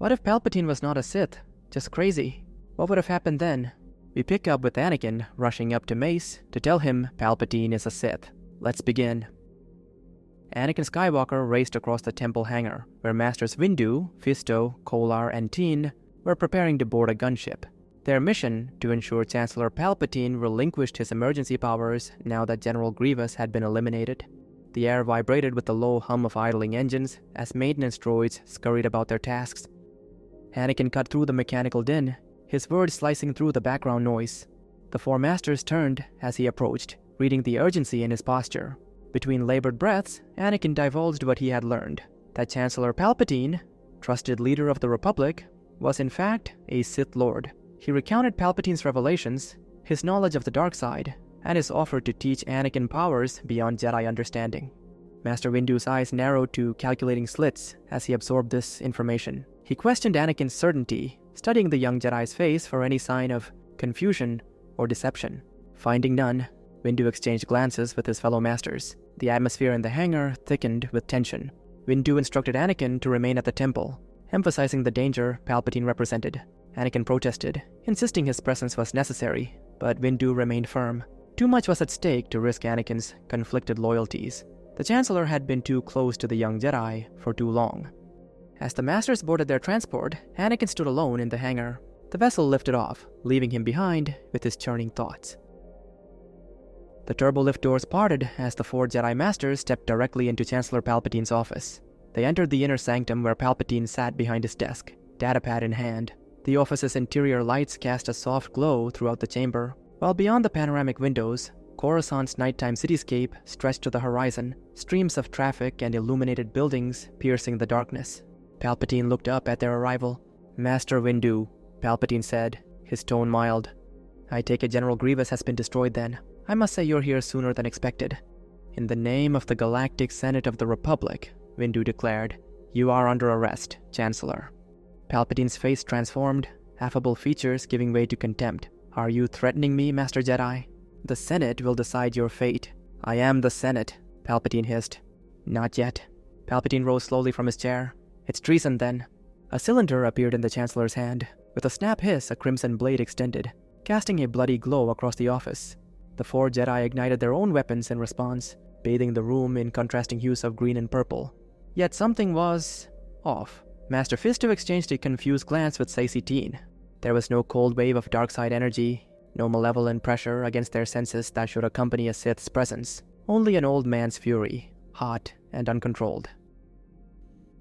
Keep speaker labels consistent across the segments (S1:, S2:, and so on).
S1: What if Palpatine was not a Sith, just crazy? What would have happened then? We pick up with Anakin rushing up to Mace to tell him Palpatine is a Sith. Let's begin. Anakin Skywalker raced across the temple hangar, where Masters Windu, Fisto, Kolar, and Teen were preparing to board a gunship. Their mission, to ensure Chancellor Palpatine relinquished his emergency powers now that General Grievous had been eliminated. The air vibrated with the low hum of idling engines as maintenance droids scurried about their tasks. Anakin cut through the mechanical din, his words slicing through the background noise. The four masters turned as he approached, reading the urgency in his posture. Between labored breaths, Anakin divulged what he had learned, that Chancellor Palpatine, trusted leader of the Republic, was in fact a Sith Lord. He recounted Palpatine's revelations, his knowledge of the dark side, and his offer to teach Anakin powers beyond Jedi understanding. Master Windu's eyes narrowed to calculating slits as he absorbed this information. He questioned Anakin's certainty, studying the young Jedi's face for any sign of confusion or deception. Finding none, Windu exchanged glances with his fellow masters. The atmosphere in the hangar thickened with tension. Windu instructed Anakin to remain at the temple, emphasizing the danger Palpatine represented. Anakin protested, insisting his presence was necessary, but Windu remained firm. Too much was at stake to risk Anakin's conflicted loyalties. The Chancellor had been too close to the young Jedi for too long. As the Masters boarded their transport, Anakin stood alone in the hangar. The vessel lifted off, leaving him behind with his churning thoughts. The turbolift doors parted as the four Jedi Masters stepped directly into Chancellor Palpatine's office. They entered the inner sanctum where Palpatine sat behind his desk, datapad in hand. The office's interior lights cast a soft glow throughout the chamber, while beyond the panoramic windows, Coruscant's nighttime cityscape stretched to the horizon, streams of traffic and illuminated buildings piercing the darkness. Palpatine looked up at their arrival. "Master Windu," Palpatine said, his tone mild. "I take it General Grievous has been destroyed then. I must say you're here sooner than expected." "In the name of the Galactic Senate of the Republic," Windu declared, "you are under arrest, Chancellor." Palpatine's face transformed, affable features giving way to contempt. "Are you threatening me, Master Jedi? The Senate will decide your fate." "I am the Senate," Palpatine hissed. "Not yet." Palpatine rose slowly from his chair. "It's treason, then." A cylinder appeared in the Chancellor's hand. With a snap hiss, a crimson blade extended, casting a bloody glow across the office. The four Jedi ignited their own weapons in response, bathing the room in contrasting hues of green and purple. Yet something was off. Master Fisto exchanged a confused glance with Saesee Teen. There was no cold wave of dark side energy, no malevolent pressure against their senses that should accompany a Sith's presence. Only an old man's fury, hot and uncontrolled.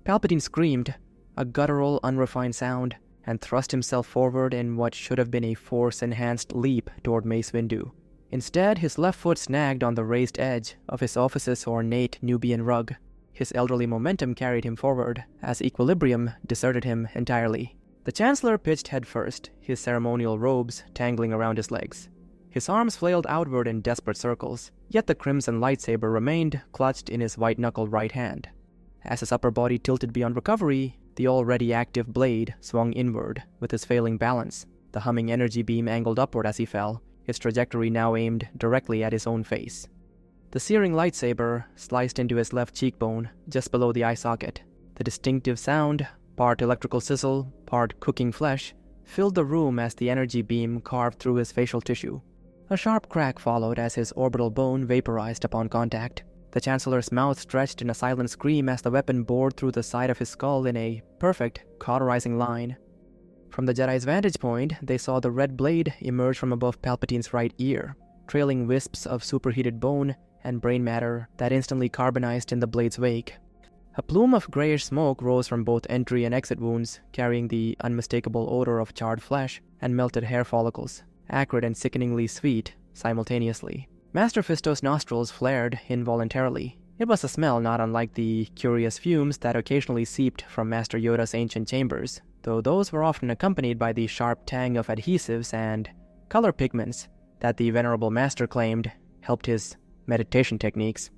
S1: Palpatine screamed, a guttural, unrefined sound, and thrust himself forward in what should have been a force-enhanced leap toward Mace Windu. Instead, his left foot snagged on the raised edge of his office's ornate Nubian rug. His elderly momentum carried him forward, as equilibrium deserted him entirely. The Chancellor pitched headfirst, his ceremonial robes tangling around his legs. His arms flailed outward in desperate circles, yet the crimson lightsaber remained clutched in his white-knuckled right hand. As his upper body tilted beyond recovery, the already active blade swung inward with his failing balance. The humming energy beam angled upward as he fell, its trajectory now aimed directly at his own face. The searing lightsaber sliced into his left cheekbone, just below the eye socket. The distinctive sound, part electrical sizzle, part cooking flesh, filled the room as the energy beam carved through his facial tissue. A sharp crack followed as his orbital bone vaporized upon contact. The Chancellor's mouth stretched in a silent scream as the weapon bored through the side of his skull in a perfect, cauterizing line. From the Jedi's vantage point, they saw the red blade emerge from above Palpatine's right ear, trailing wisps of superheated bone and brain matter that instantly carbonized in the blade's wake. A plume of grayish smoke rose from both entry and exit wounds, carrying the unmistakable odor of charred flesh and melted hair follicles, acrid and sickeningly sweet simultaneously. Master Fisto's nostrils flared involuntarily. It was a smell not unlike the curious fumes that occasionally seeped from Master Yoda's ancient chambers, though those were often accompanied by the sharp tang of adhesives and color pigments that the venerable master claimed helped his meditation techniques.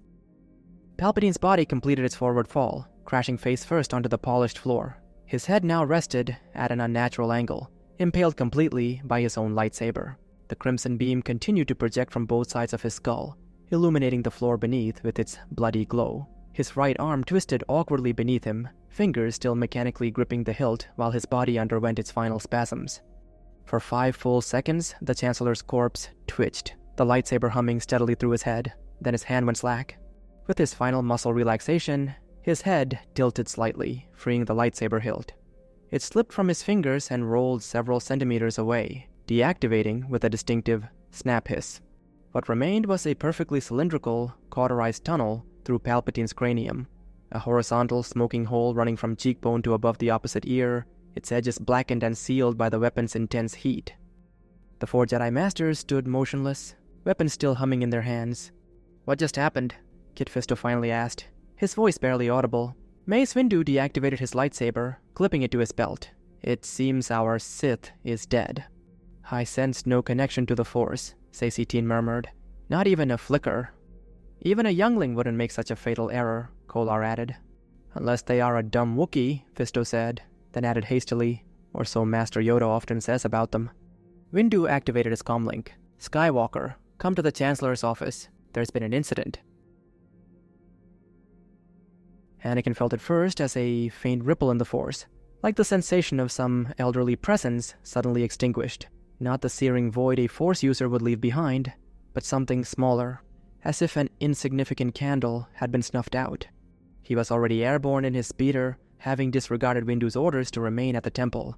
S1: Palpatine's body completed its forward fall, crashing face first onto the polished floor. His head now rested at an unnatural angle, impaled completely by his own lightsaber. The crimson beam continued to project from both sides of his skull, illuminating the floor beneath with its bloody glow. his right arm twisted awkwardly beneath him, fingers still mechanically gripping the hilt while his body underwent its final spasms. For 5 full seconds, the Chancellor's corpse twitched, the lightsaber humming steadily through his head. Then his hand went slack. With his final muscle relaxation, his head tilted slightly, freeing the lightsaber hilt. It slipped from his fingers and rolled several centimeters away, deactivating with a distinctive snap hiss. What remained was a perfectly cylindrical, cauterized tunnel through Palpatine's cranium, a horizontal smoking hole running from cheekbone to above the opposite ear, its edges blackened and sealed by the weapon's intense heat. The 4 Jedi Masters stood motionless, weapons still humming in their hands. "What just happened?" Kit Fisto finally asked, his voice barely audible. Mace Windu deactivated his lightsaber, clipping it to his belt. "It seems our Sith is dead." "I sensed no connection to the Force," Saesee Tiin murmured. "Not even a flicker." "Even a youngling wouldn't make such a fatal error," Kolar added. "Unless they are a dumb Wookiee," Fisto said, then added hastily, "or so Master Yoda often says about them." Windu activated his comlink. "Skywalker, come to the Chancellor's office. There's been an incident." Anakin felt at first as a faint ripple in the Force, like the sensation of some elderly presence suddenly extinguished. Not the searing void a Force user would leave behind, but something smaller, as if an insignificant candle had been snuffed out. He was already airborne in his speeder, having disregarded Windu's orders to remain at the temple.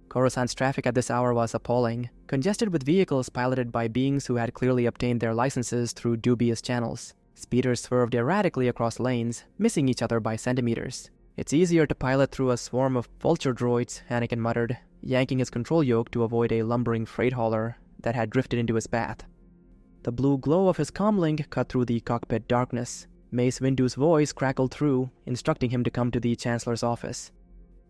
S1: Coruscant's traffic at this hour was appalling, congested with vehicles piloted by beings who had clearly obtained their licenses through dubious channels. Speeders swerved erratically across lanes, missing each other by centimeters. "It's easier to pilot through a swarm of vulture droids," Anakin muttered, yanking his control yoke to avoid a lumbering freight hauler that had drifted into his path. The blue glow of his comlink cut through the cockpit darkness. Mace Windu's voice crackled through, instructing him to come to the Chancellor's office.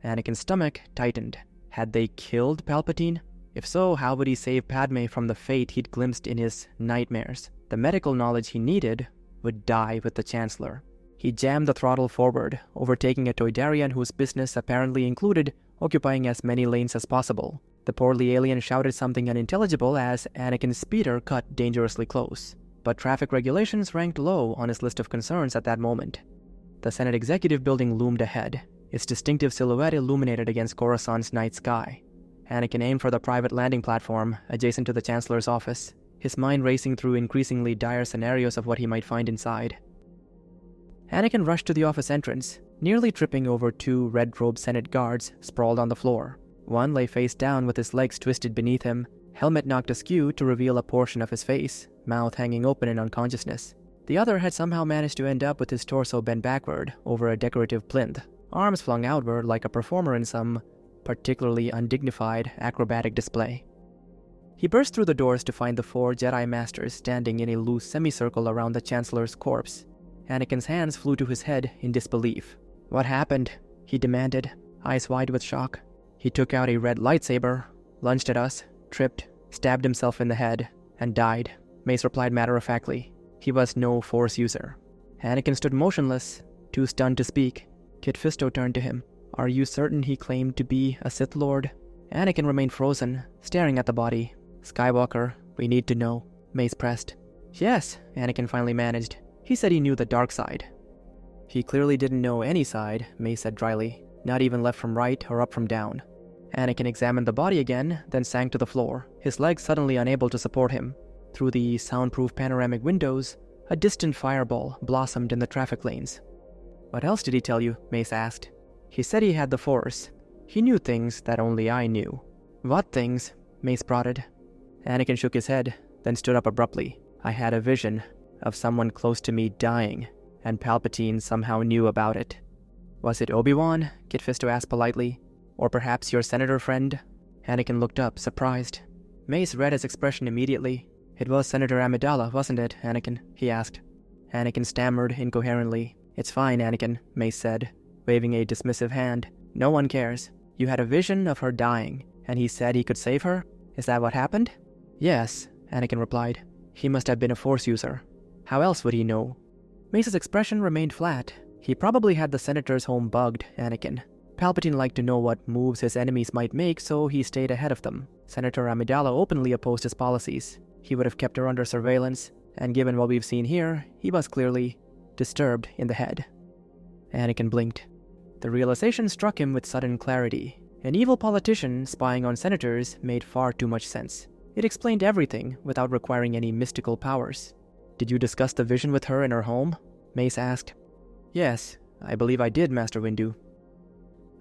S1: Anakin's stomach tightened. Had they killed Palpatine? If so, how would he save Padme from the fate he'd glimpsed in his nightmares? The medical knowledge he needed would die with the Chancellor. He jammed the throttle forward, overtaking a Toydarian whose business apparently included occupying as many lanes as possible. The portly alien shouted something unintelligible as Anakin's speeder cut dangerously close. But traffic regulations ranked low on his list of concerns at that moment. The Senate Executive Building loomed ahead, its distinctive silhouette illuminated against Coruscant's night sky. Anakin aimed for the private landing platform adjacent to the Chancellor's office, his mind racing through increasingly dire scenarios of what he might find inside. Anakin rushed to the office entrance, nearly tripping over 2 red-robed Senate guards sprawled on the floor. One lay face down with his legs twisted beneath him, helmet knocked askew to reveal a portion of his face, mouth hanging open in unconsciousness. The other had somehow managed to end up with his torso bent backward over a decorative plinth, arms flung outward like a performer in some particularly undignified acrobatic display. He burst through the doors to find the 4 Jedi Masters standing in a loose semicircle around the Chancellor's corpse. Anakin's hands flew to his head in disbelief. "What happened?" he demanded, eyes wide with shock. "He took out a red lightsaber, lunged at us, tripped, stabbed himself in the head, and died," Mace replied matter-of-factly. He was no Force user. Anakin stood motionless, too stunned to speak. Kit Fisto turned to him. "Are you certain he claimed to be a Sith Lord?" Anakin remained frozen, staring at the body. "Skywalker, we need to know," Mace pressed. "Yes," Anakin finally managed. He said he knew the dark side. "He clearly didn't know any side," Mace said dryly, "not even left from right or up from down." Anakin examined the body again, then sank to the floor, his legs suddenly unable to support him. Through the soundproof panoramic windows, a distant fireball blossomed in the traffic lanes. "What else did he tell you?" Mace asked. "He said he had the Force. He knew things that only I knew." "What things?" Mace prodded. Anakin shook his head, then stood up abruptly. "I had a vision of someone close to me dying, and Palpatine somehow knew about it." "Was it Obi-Wan?" Kit Fisto asked politely. "Or perhaps your senator friend?" Anakin looked up, surprised. Mace read his expression immediately. "It was Senator Amidala, wasn't it, Anakin?" he asked. Anakin stammered incoherently. "It's fine, Anakin," Mace said, waving a dismissive hand. "No one cares. You had a vision of her dying, and he said he could save her? Is that what happened?" "Yes," Anakin replied. "He must have been a Force user. How else would he know?" Mace's expression remained flat. He probably had the senator's home bugged, Anakin. Palpatine liked to know what moves his enemies might make, so he stayed ahead of them. Senator Amidala openly opposed his policies. He would have kept her under surveillance, and given what we've seen here, he was clearly disturbed in the head. Anakin blinked. The realization struck him with sudden clarity. An evil politician spying on senators made far too much sense. It explained everything without requiring any mystical powers. "Did you discuss the vision with her in her home?" Mace asked. "Yes, I believe I did, Master Windu."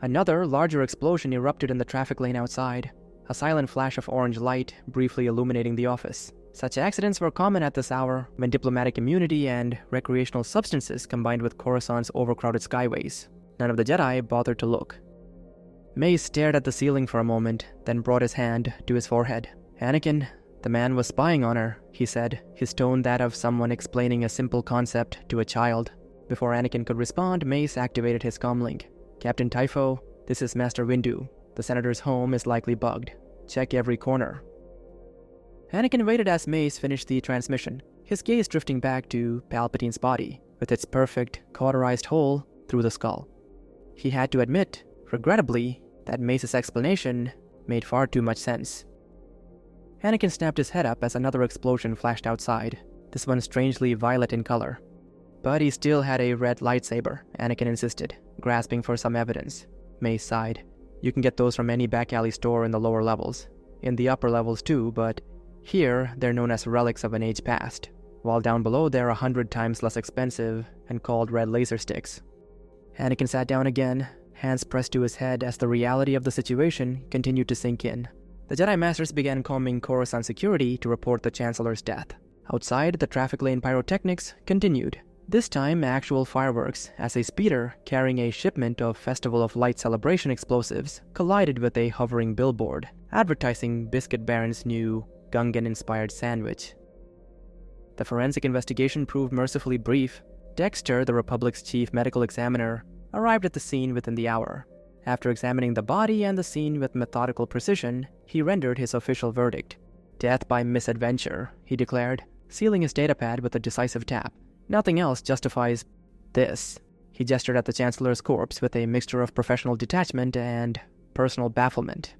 S1: Another, larger explosion erupted in the traffic lane outside, a silent flash of orange light briefly illuminating the office. Such accidents were common at this hour, when diplomatic immunity and recreational substances combined with Coruscant's overcrowded skyways. None of the Jedi bothered to look. Mace stared at the ceiling for a moment, then brought his hand to his forehead. "Anakin, the man was spying on her," he said, his tone that of someone explaining a simple concept to a child. Before Anakin could respond, Mace activated his comlink. "Captain Typho, this is Master Windu. The Senator's home is likely bugged. Check every corner." Anakin waited as Mace finished the transmission, his gaze drifting back to Palpatine's body, with its perfect, cauterized hole through the skull. He had to admit, regrettably, that Mace's explanation made far too much sense. Anakin snapped his head up as another explosion flashed outside, this one strangely violet in color. "But he still had a red lightsaber," Anakin insisted, grasping for some evidence. Mace sighed. "You can get those from any back alley store in the lower levels. In the upper levels too, but here they're known as relics of an age past, while down below they're 100 times less expensive and called red laser sticks." Anakin sat down again, hands pressed to his head as the reality of the situation continued to sink in. The Jedi Masters began combing Coruscant security to report the Chancellor's death. Outside, the traffic lane pyrotechnics continued. This time, actual fireworks, as a speeder carrying a shipment of Festival of Light celebration explosives collided with a hovering billboard, advertising Biscuit Baron's new Gungan-inspired sandwich. The forensic investigation proved mercifully brief. Dexter, the Republic's chief medical examiner, arrived at the scene within the hour. After examining the body and the scene with methodical precision, he rendered his official verdict. "Death by misadventure," he declared, sealing his datapad with a decisive tap. "Nothing else justifies this." He gestured at the Chancellor's corpse with a mixture of professional detachment and personal bafflement.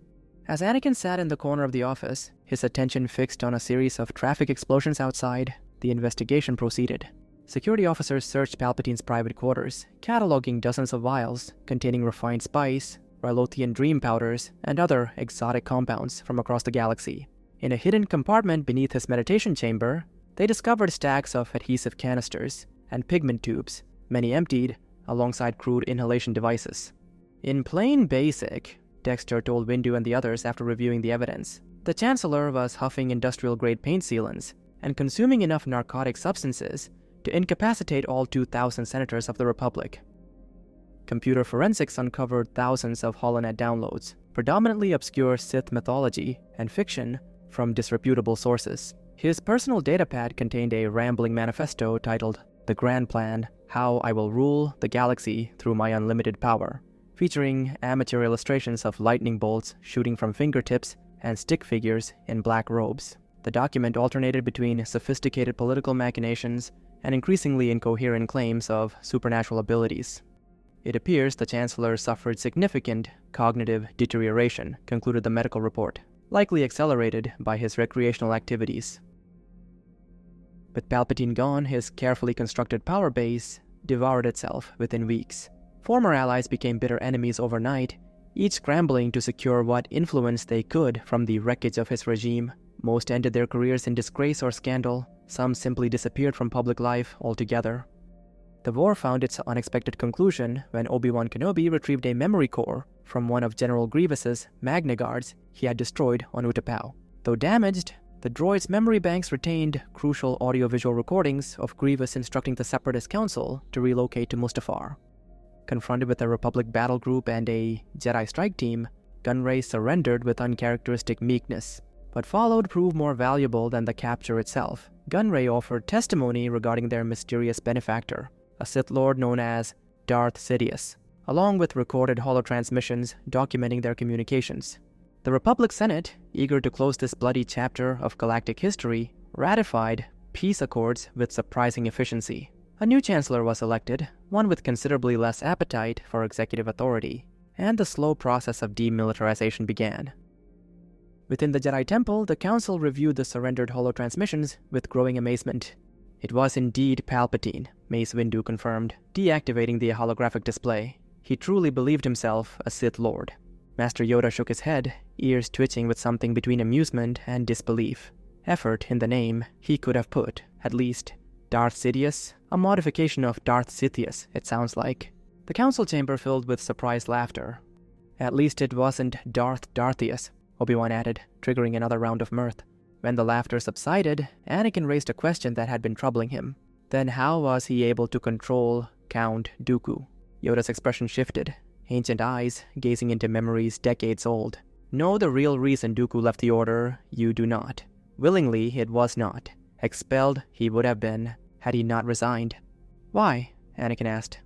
S1: As Anakin sat in the corner of the office, his attention fixed on a series of traffic explosions outside, the investigation proceeded. Security officers searched Palpatine's private quarters, cataloging dozens of vials containing refined spice, Rylothian dream powders, and other exotic compounds from across the galaxy. In a hidden compartment beneath his meditation chamber, they discovered stacks of adhesive canisters and pigment tubes, many emptied, alongside crude inhalation devices. "In plain basic," Dexter told Windu and the others after reviewing the evidence, "the Chancellor was huffing industrial-grade paint sealants and consuming enough narcotic substances to incapacitate all 2,000 senators of the Republic." Computer forensics uncovered thousands of holonet downloads, predominantly obscure Sith mythology and fiction from disreputable sources. His personal datapad contained a rambling manifesto titled "The Grand Plan: How I Will Rule the Galaxy Through My Unlimited Power," featuring amateur illustrations of lightning bolts shooting from fingertips and stick figures in black robes. The document alternated between sophisticated political machinations and increasingly incoherent claims of supernatural abilities. "It appears the Chancellor suffered significant cognitive deterioration," concluded the medical report, "likely accelerated by his recreational activities." With Palpatine gone, his carefully constructed power base devoured itself within weeks. Former allies became bitter enemies overnight, each scrambling to secure what influence they could from the wreckage of his regime. Most ended their careers in disgrace or scandal. Some simply disappeared from public life altogether. The war found its unexpected conclusion when Obi-Wan Kenobi retrieved a memory core from one of General Grievous's Magna Guards he had destroyed on Utapau. Though damaged, the droid's memory banks retained crucial audiovisual recordings of Grievous instructing the Separatist Council to relocate to Mustafar. Confronted with a Republic battle group and a Jedi strike team, Gunray surrendered with uncharacteristic meekness. What followed proved more valuable than the capture itself. Gunray offered testimony regarding their mysterious benefactor, a Sith Lord known as Darth Sidious, along with recorded holotransmissions documenting their communications. The Republic Senate, eager to close this bloody chapter of galactic history, ratified peace accords with surprising efficiency. A new chancellor was elected, one with considerably less appetite for executive authority, and the slow process of demilitarization began. Within the Jedi Temple, the Council reviewed the surrendered holotransmissions with growing amazement. It was indeed Palpatine, Mace Windu confirmed, deactivating the holographic display. He truly believed himself a Sith Lord. Master Yoda shook his head, ears twitching with something between amusement and disbelief. Effort in the name he could have put, at least. Darth Sidious? A modification of Darth Sidious, it sounds like. The council chamber filled with surprised laughter. At least it wasn't Darth Darthius, Obi-Wan added, triggering another round of mirth. When the laughter subsided, Anakin raised a question that had been troubling him. Then how was he able to control Count Dooku? Yoda's expression shifted, ancient eyes gazing into memories decades old. Know the real reason Dooku left the Order, you do not. Willingly, it was not. Expelled, he would have been, had he not resigned. Why? Anakin asked.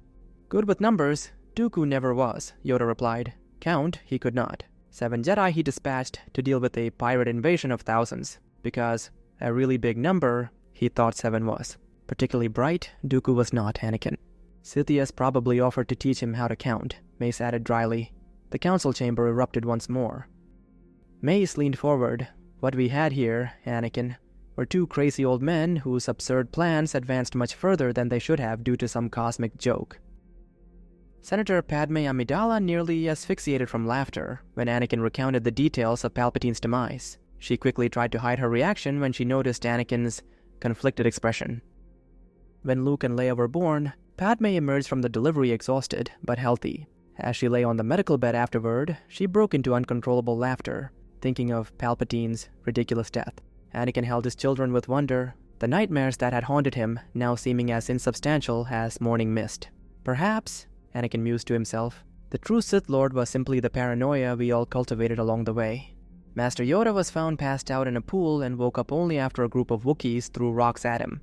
S1: Good with numbers, Dooku never was, Yoda replied. Count, he could not. 7 Jedi he dispatched to deal with a pirate invasion of thousands, because a really big number he thought 7 was. Particularly bright, Dooku was not, Anakin. Sidious probably offered to teach him how to count, Mace added dryly. The council chamber erupted once more. Mace leaned forward. What we had here, Anakin, were 2 crazy old men whose absurd plans advanced much further than they should have due to some cosmic joke. Senator Padme Amidala nearly asphyxiated from laughter when Anakin recounted the details of Palpatine's demise. She quickly tried to hide her reaction when she noticed Anakin's conflicted expression. When Luke and Leia were born, Padme emerged from the delivery exhausted but healthy. As she lay on the medical bed afterward, she broke into uncontrollable laughter, thinking of Palpatine's ridiculous death. Anakin held his children with wonder, the nightmares that had haunted him now seeming as insubstantial as morning mist. Perhaps, Anakin mused to himself, the true Sith Lord was simply the paranoia we all cultivated along the way. Master Yoda was found passed out in a pool and woke up only after a group of Wookiees threw rocks at him.